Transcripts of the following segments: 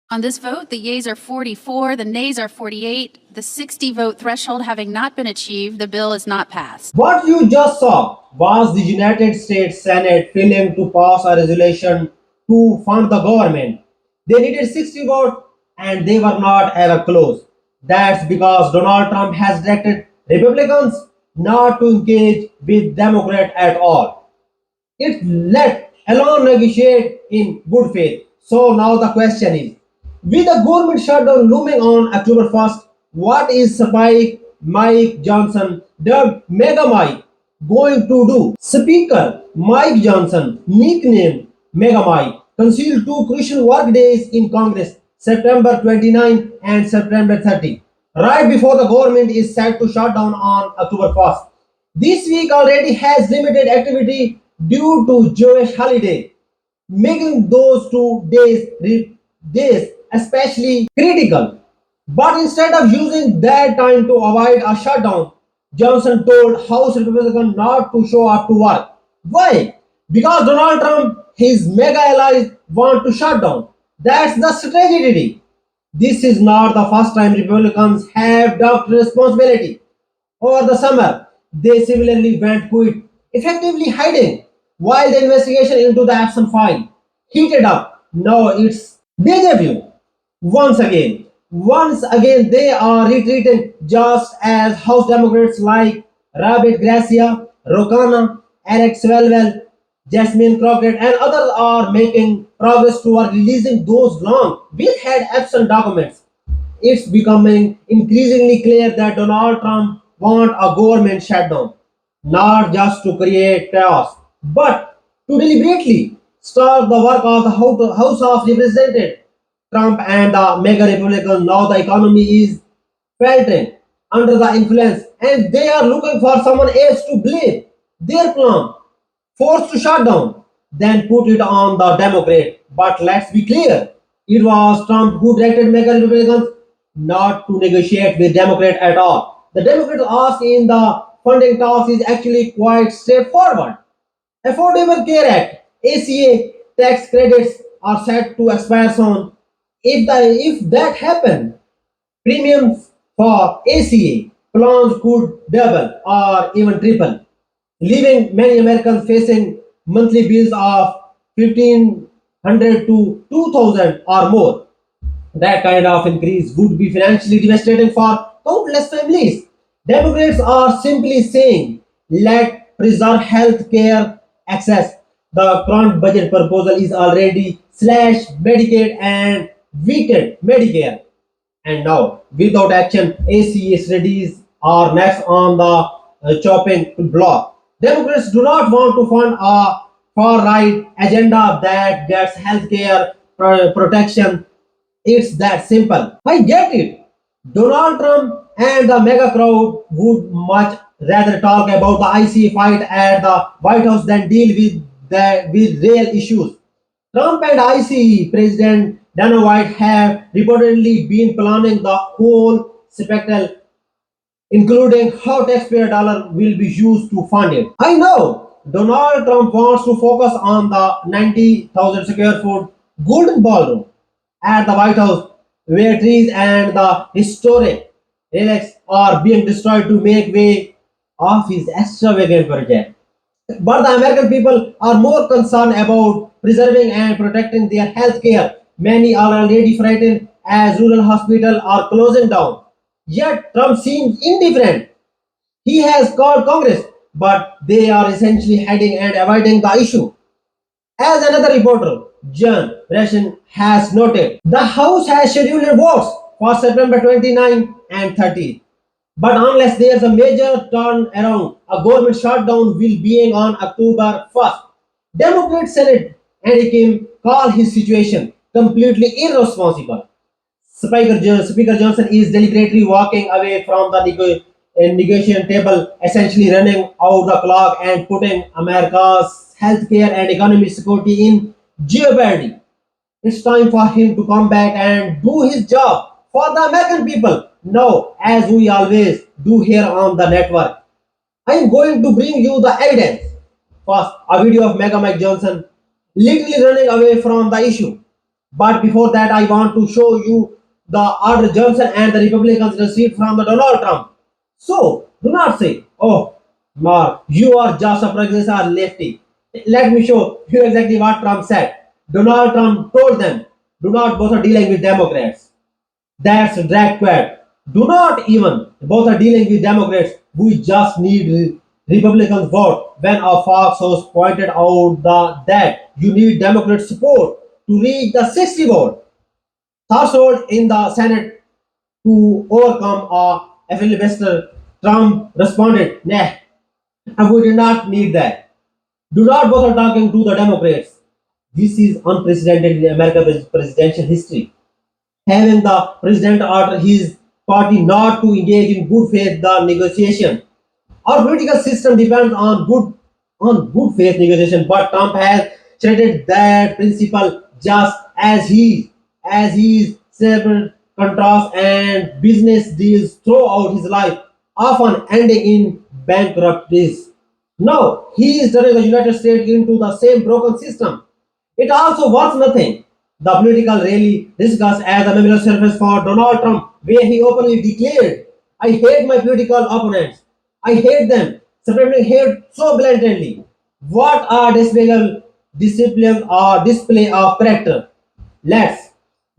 On this vote, the yeas are 44, the nays are 48. The 60 vote threshold having not been achieved, the bill is not passed. What you just saw was the United States Senate failing to pass a resolution to fund the government. They needed 60 votes and they were not ever close. That's because Donald Trump has directed Republicans not to engage with Democrats at all. It let alone negotiate in good faith. So now the question is, with the government shutdown looming on October 1st, what is Spike Mike Johnson, dubbed Mega Mike, going to do? Speaker Mike Johnson, nicknamed Mega Mike, concealed two crucial work days in Congress, September 29 and September 30, right before the government is set to shut down on October 1st. This week already has limited activity due to Jewish holiday, making those 2 days especially critical. But instead of using that time to avoid a shutdown, Johnson told House Republicans not to show up to work. Why? Because Donald Trump, his mega allies, want to shut down. That's the strategy. This is not the first time Republicans have ducked responsibility. Over the summer, they similarly went quit, effectively hiding, while the investigation into the Epstein file heated up. Now it's deja vu. Once again, they are retreating just as House Democrats like Robert Garcia, Rokana, Eric Swalwell, Jasmine Crockett, and others are making progress toward releasing those long withheld Epstein documents. It's becoming increasingly clear that Donald Trump wants a government shutdown, not just to create chaos, but to deliberately stop the work of the House of Representatives. Trump and the mega Republicans now the economy is faltering under the influence, and they are looking for someone else to blame their plan forced to shut down, then put it on the Democrat. But let's be clear, it was Trump who directed mega Republicans not to negotiate with Democrat at all. The Democrats ask in the funding talks is actually quite straightforward. Affordable Care Act (ACA) tax credits are set to expire soon. If that happens, premiums for ACA plans could double or even triple, leaving many Americans facing monthly bills of 1,500 to 2,000 or more. That kind of increase would be financially devastating for countless families. Democrats are simply saying, let preserve health care access. The current budget proposal is already slashed Medicaid and weakened Medicare. And now, without action, ACA studies are next on the chopping block. Democrats do not want to fund a far right agenda that gets healthcare protection. It's that simple. I get it. Donald Trump and the mega crowd would much rather talk about the IC fight at the White House than deal with real issues. Trump and ICE President Dana White have reportedly been planning the whole spectacle, including how taxpayer dollar will be used to fund it. I know Donald Trump wants to focus on the 90,000 square foot Golden Ballroom at the White House, where trees and the historic relics are being destroyed to make way of his extravagant project. But the American people are more concerned about preserving and protecting their health care. Many are already frightened as rural hospitals are closing down. Yet Trump seems indifferent. He has called Congress, but they are essentially hiding and avoiding the issue. As another reporter, John Russian, has noted, the House has scheduled votes for September 29 and 30. But unless there's a major turnaround, a government shutdown will be on October 1st. Democrat Senate and Kim call his situation completely irresponsible. Speaker Johnson is deliberately walking away from the negotiation table, essentially running out the clock and putting America's healthcare and economic security in jeopardy. It's time for him to come back and do his job for the American people. Now, as we always do here on the network, I am going to bring you the evidence. First, a video of Mega Mike Johnson literally running away from the issue. But before that, I want to show you the order Johnson and the Republicans received from the Donald Trump. So do not say, "Oh, Mark, you are just a progressive or lefty." Let me show you exactly what Trump said. Donald Trump told them, "Do not bother dealing with Democrats." That's drag quad. Do not even bother dealing with Democrats. We just need Republicans vote. When a Fox host pointed out that you need Democrat support to reach the 60 vote threshold in the Senate to overcome a filibuster, Trump responded, "Nah, and we do not need that. Do not bother talking to the Democrats." This is unprecedented in American presidential history, having the president order his party not to engage in good faith the negotiation. Our political system depends on good faith negotiation, but Trump has shredded that principle just as he is several contracts and business deals throughout his life, often ending in bankruptcies. Now he is turning the United States into the same broken system. It also worth nothing. The political rally discussed as a memorial service for Donald Trump, where he openly declared, "I hate my political opponents. I hate them, supremely hate so blatantly." What a despicable discipline or display of character. Let's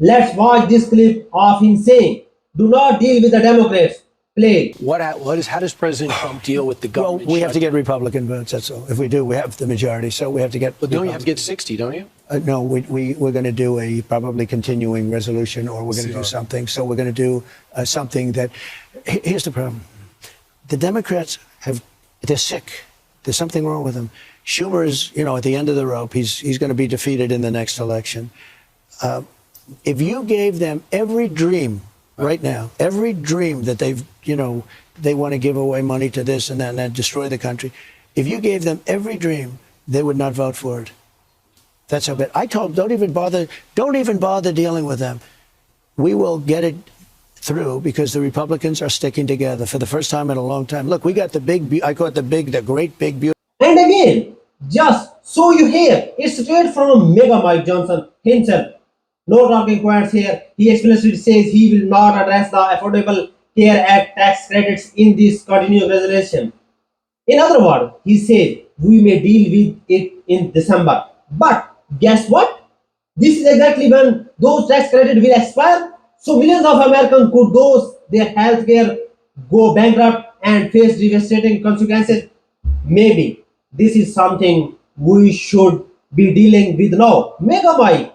let's watch this clip of him saying, "Do not deal with the Democrats." Play. How does President Trump deal with the Well, government? we have to get Republican votes. That's all. If we do, we have the majority. So we have to get. But don't you have to get 60, don't you? No, we're going to do a probably continuing resolution, or we're going to do something. So we're going to do something that. Here's the problem: the Democrats they're sick. There's something wrong with them. Schumer is, at the end of the rope. He's going to be defeated in the next election. If you gave them every dream right now, every dream that they want to give away money to this and that and destroy the country. If you gave them every dream, they would not vote for it. That's how bad. I told them, don't even bother dealing with them. We will get it through because the Republicans are sticking together for the first time in a long time. Look, we got I call it the great big beautiful. And again, just so you hear, it's straight from Mega Mike Johnson himself. No talking points here. He explicitly says he will not address the Affordable Care Act tax credits in this continuing resolution. In other words, he said we may deal with it in December. But guess what? This is exactly when those tax credits will expire. So millions of Americans could lose their health care, go bankrupt, and face devastating consequences. Maybe this is something we should be dealing with now. Mega Mike,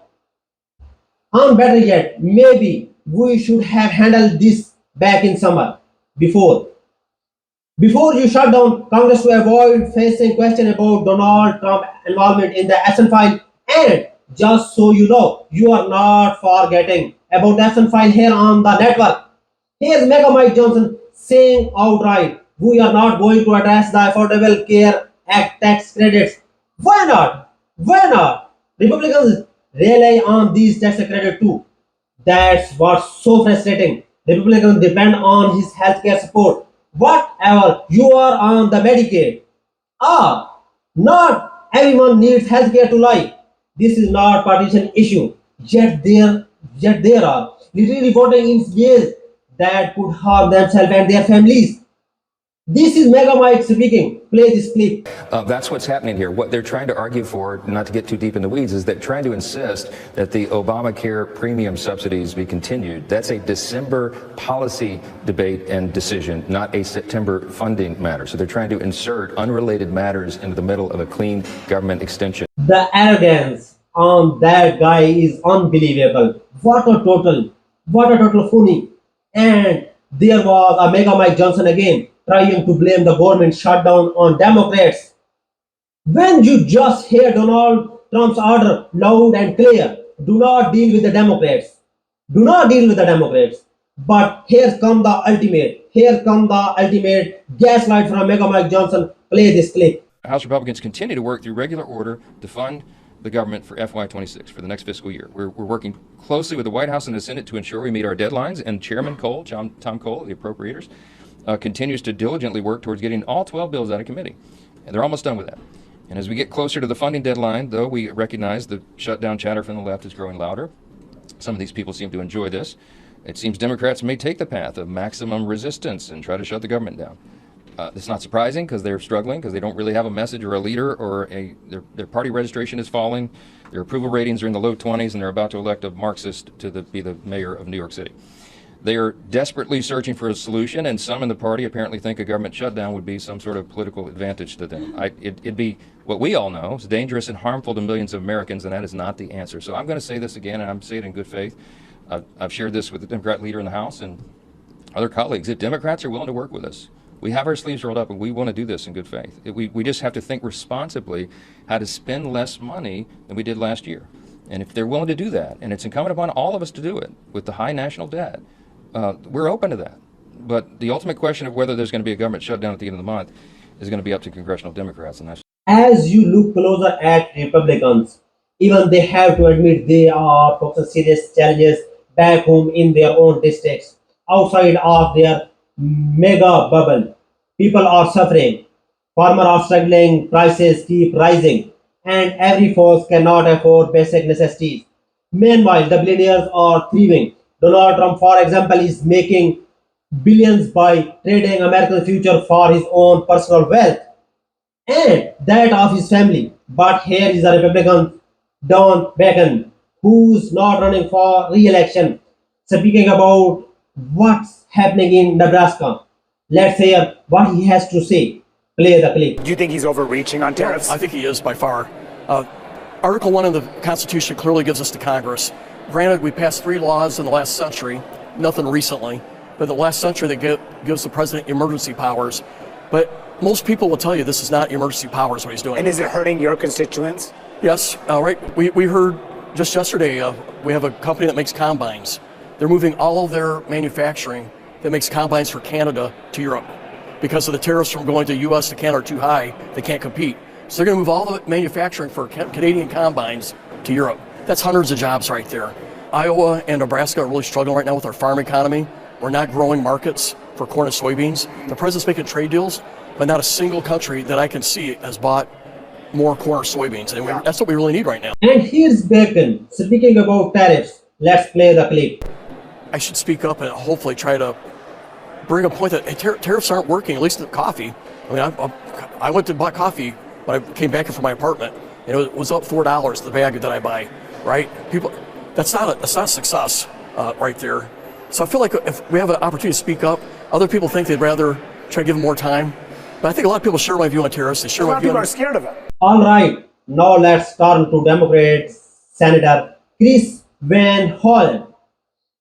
and better yet, maybe we should have handled this back in summer before. Before you shut down Congress to avoid facing question about Donald Trump involvement in the Epstein file. And just so you know, you are not forgetting about Epstein file here on the network. Here's Mega Mike Johnson saying outright, we are not going to address the Affordable Care Act tax credits. Why not? Why not? Republicans rely on these tax credits too. That's what's so frustrating. Republicans depend on his healthcare support. Whatever you are on the Medicaid. Not everyone needs healthcare to live. This is not partisan issue. Yet there are literally voting in ways that could harm themselves and their families. This is Mega Mike speaking. Play this clip. That's what's happening here. What they're trying to argue for, not to get too deep in the weeds, is they're trying to insist that the Obamacare premium subsidies be continued. That's a December policy debate and decision, not a September funding matter. So they're trying to insert unrelated matters into the middle of a clean government extension. The arrogance on that guy is unbelievable. What a total phony. And there was a Mega Mike Johnson again trying to blame the government shutdown on Democrats. When you just hear Donald Trump's order loud and clear, do not deal with the Democrats. Do not deal with the Democrats. But here come the ultimate gaslight from Mega Mike Johnson. Play this clip. House Republicans continue to work through regular order to fund the government for FY26, for the next fiscal year. We're working closely with the White House and the Senate to ensure we meet our deadlines, and Chairman Cole, Tom Cole, the appropriators, continues to diligently work towards getting all 12 bills out of committee. And they're almost done with that. And as we get closer to the funding deadline, though, we recognize the shutdown chatter from the left is growing louder. Some of these people seem to enjoy this. It seems Democrats may take the path of maximum resistance and try to shut the government down. It's not surprising because they're struggling, because they don't really have a message or a leader, or their party registration is falling, their approval ratings are in the low 20s, and they're about to elect a Marxist to be the mayor of New York City. They are desperately searching for a solution, and some in the party apparently think a government shutdown would be some sort of political advantage to them. It'd be what we all know is dangerous and harmful to millions of Americans, and that is not the answer. So I'm going to say this again, and I'm saying it in good faith. I've shared this with the Democrat leader in the House and other colleagues. If Democrats are willing to work with us, we have our sleeves rolled up, and we want to do this in good faith. We just have to think responsibly how to spend less money than we did last year. And if they're willing to do that, and it's incumbent upon all of us to do it with the high national debt, we're open to that. But the ultimate question of whether there's going to be a government shutdown at the end of the month is going to be up to congressional Democrats. And that's As you look closer at Republicans, even they have to admit they are facing serious challenges back home in their own districts. Outside of their mega bubble, people are suffering, farmers are struggling, prices keep rising, and every force cannot afford basic necessities. Meanwhile, the billionaires are thriving. Donald Trump, for example, is making billions by trading American future for his own personal wealth and that of his family. But here is a Republican, Don Bacon, who's not running for re-election, speaking about what's happening in Nebraska. Let's hear what he has to say. Play the clip. Do you think he's overreaching on tariffs? I think he is by far. Article 1 of the Constitution clearly gives us to Congress. Granted, we passed 3 laws in the last century, nothing recently, but the last century that gives the president emergency powers. But most people will tell you this is not emergency powers what he's doing. And is it hurting your constituents? Yes, right. We heard just yesterday, we have a company that makes combines. They're moving all of their manufacturing that makes combines for Canada to Europe. Because of the tariffs from going to U.S. to Canada are too high, they can't compete. So they're going to move all the manufacturing for Canadian combines to Europe. That's hundreds of jobs right there. Iowa and Nebraska are really struggling right now with our farm economy. We're not growing markets for corn and soybeans. The president's making trade deals, but not a single country that I can see has bought more corn or soybeans. And that's what we really need right now. And here's Bacon speaking about tariffs. Let's play the clip. I should speak up and hopefully try to bring a point that tariffs aren't working, at least in coffee. I mean, I went to buy coffee when I came back from my apartment, and it was up $4 the bag that I buy, right? People, that's not a success right there. So I feel like if we have an opportunity to speak up, other people think they'd rather try to give them more time. But I think a lot of people share my view on tariffs. They share A lot my of view people on are scared of it. All right, now let's turn to Democrat Senator Chris Van Hollen.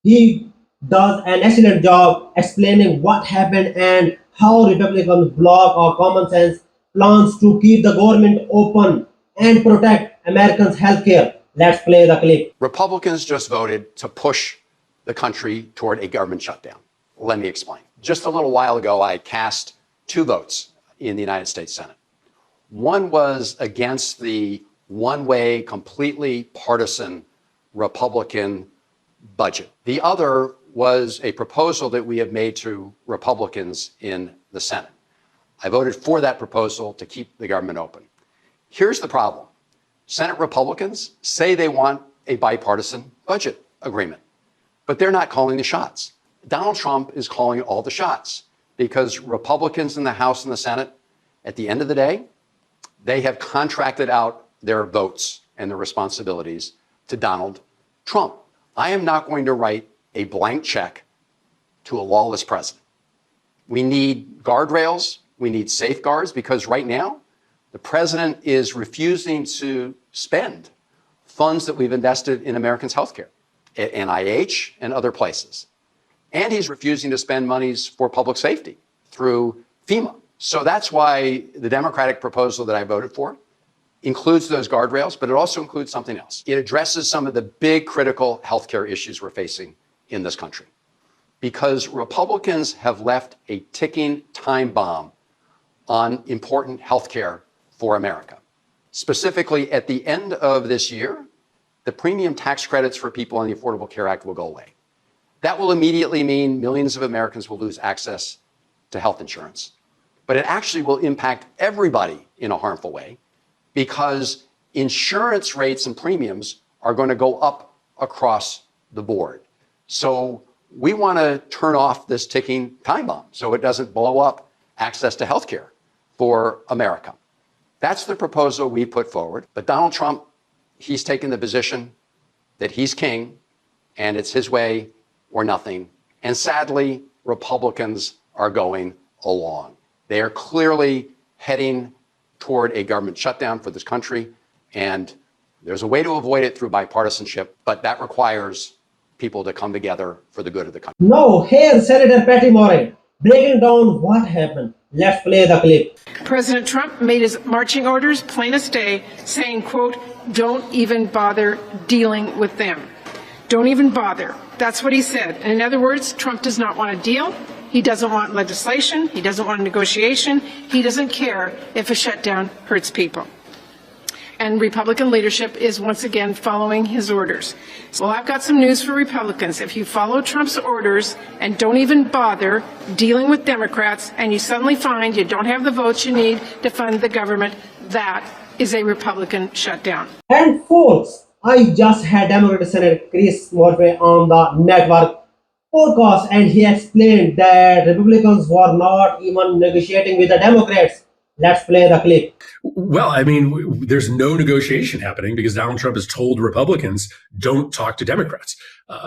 He does an excellent job explaining what happened and how Republicans block our common sense plans to keep the government open and protect Americans' health care. Let's play the clip. Republicans just voted to push the country toward a government shutdown. Let me explain. Just a little while ago, I cast 2 votes in the United States Senate. One was against the one-way, completely partisan Republican budget. The other was a proposal that we have made to Republicans in the Senate. I voted for that proposal to keep the government open. Here's the problem. Senate Republicans say they want a bipartisan budget agreement, but they're not calling the shots. Donald Trump is calling all the shots because Republicans in the House and the Senate, at the end of the day, they have contracted out their votes and their responsibilities to Donald Trump. I am not going to write a blank check to a lawless president. We need guardrails. We need safeguards because right now, the president is refusing to spend funds that we've invested in Americans' healthcare, at NIH and other places. And he's refusing to spend monies for public safety through FEMA. So that's why the Democratic proposal that I voted for includes those guardrails, but it also includes something else. It addresses some of the big critical healthcare issues we're facing in this country. Because Republicans have left a ticking time bomb on important healthcare for America. Specifically, at the end of this year, the premium tax credits for people on the Affordable Care Act will go away. That will immediately mean millions of Americans will lose access to health insurance. But it actually will impact everybody in a harmful way because insurance rates and premiums are going to go up across the board. So we want to turn off this ticking time bomb so it doesn't blow up access to health care for America. That's the proposal we put forward. But Donald Trump, he's taken the position that he's king and it's his way or nothing. And sadly, Republicans are going along. They are clearly heading toward a government shutdown for this country. And there's a way to avoid it through bipartisanship, but that requires people to come together for the good of the country. Now, here Senator Patty Murray breaking down what happened. Let's play the clip. President Trump made his marching orders plain as day, saying, quote, "Don't even bother dealing with them. Don't even bother." That's what he said. And in other words, Trump does not want a deal. He doesn't want legislation. He doesn't want a negotiation. He doesn't care if a shutdown hurts people. And Republican leadership is once again following his orders. Well, I've got some news for Republicans. If you follow Trump's orders and don't even bother dealing with Democrats, and you suddenly find you don't have the votes you need to fund the government, that is a Republican shutdown. And folks, I just had Democratic Senator Chris Murphy on the network podcast, and he explained that Republicans were not even negotiating with the Democrats. Let's play the clip. Well, I mean, there's no negotiation happening because Donald Trump has told Republicans, don't talk to Democrats.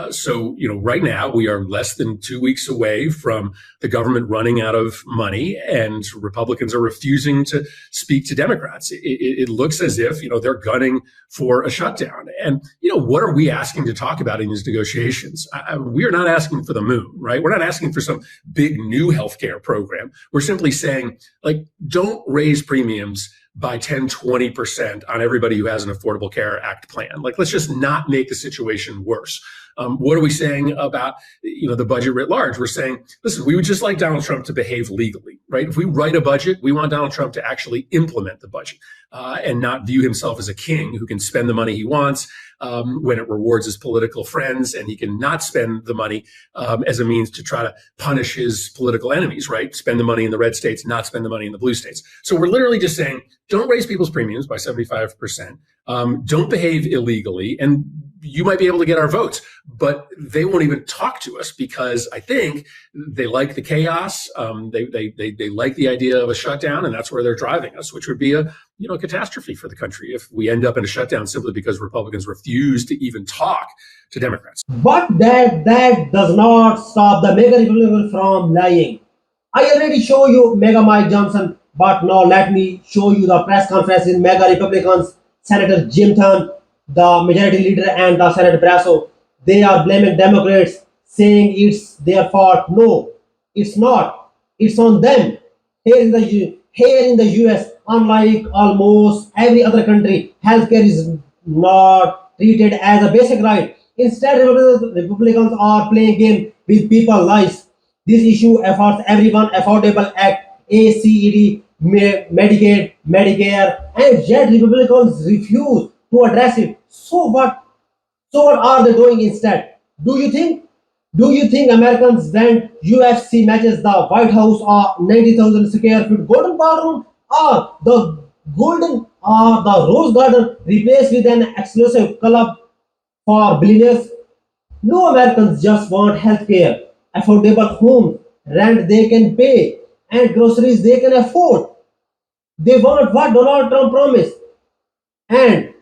So, right now we are less than 2 weeks away from the government running out of money, and Republicans are refusing to speak to Democrats. It looks as if, they're gunning for a shutdown. And, what are we asking to talk about in these negotiations? We are not asking for the moon, right? We're not asking for some big new healthcare program. We're simply saying, don't raise premiums by 10, 20% on everybody who has an Affordable Care Act plan. Let's just not make the situation worse. What are we saying about, the budget writ large? We're saying, listen, we would just like Donald Trump to behave legally, right? If we write a budget, we want Donald Trump to actually implement the budget and not view himself as a king who can spend the money he wants when it rewards his political friends, and he can not spend the money as a means to try to punish his political enemies, right? Spend the money in the red states, not spend the money in the blue states. So we're literally just saying, don't raise people's premiums by 75%. Don't behave illegally, and you might be able to get our votes, but they won't even talk to us because I think they like the chaos. They like the idea of a shutdown, and that's where they're driving us, which would be a catastrophe for the country if we end up in a shutdown simply because Republicans refuse to even talk to Democrats. But that does not stop the MAGA Republicans from lying. I already show you MAGA Mike Johnson, but now let me show you the press conference in MAGA Republicans. Senator Jim Thune, the majority leader, and the Senate Brasso, they are blaming Democrats, saying it's their fault. No, it's not. It's on them. Here in the US, unlike almost every other country, healthcare is not treated as a basic right. Instead, Republicans are playing game with people's lives. This issue affects everyone. Affordable Act, ACED, Medicaid, Medicare, and yet Republicans refuse to address it. So what are they doing instead? Do you think Americans when UFC matches the White House or 90,000 square feet Golden Ballroom or the Rose Garden replaced with an exclusive club for billionaires? No, Americans just want health care, affordable homes, rent they can pay, and groceries they can afford. They want what Donald Trump promised, and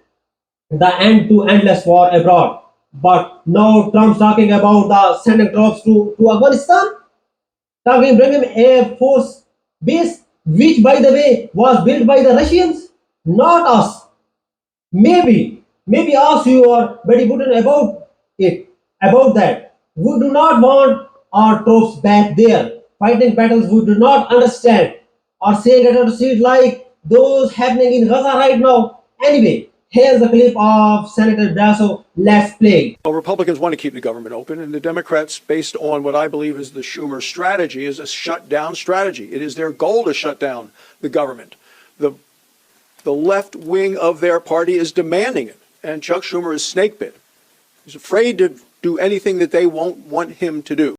the end to endless war abroad. But now Trump's talking about the sending troops to Afghanistan, bringing Air Force base, which by the way was built by the Russians, not us. Maybe us you are very good about that. We do not want our troops back there fighting battles we do not understand or saying atrocities like those happening in Gaza right now. Anyway, here's a clip of Senator Brasso. Let's play. Well, Republicans want to keep the government open, and the Democrats, based on what I believe is the Schumer strategy, is a shutdown strategy. It is their goal to shut down the government. The left wing of their party is demanding it, and Chuck Schumer is snakebit. He's afraid to do anything that they won't want him to do.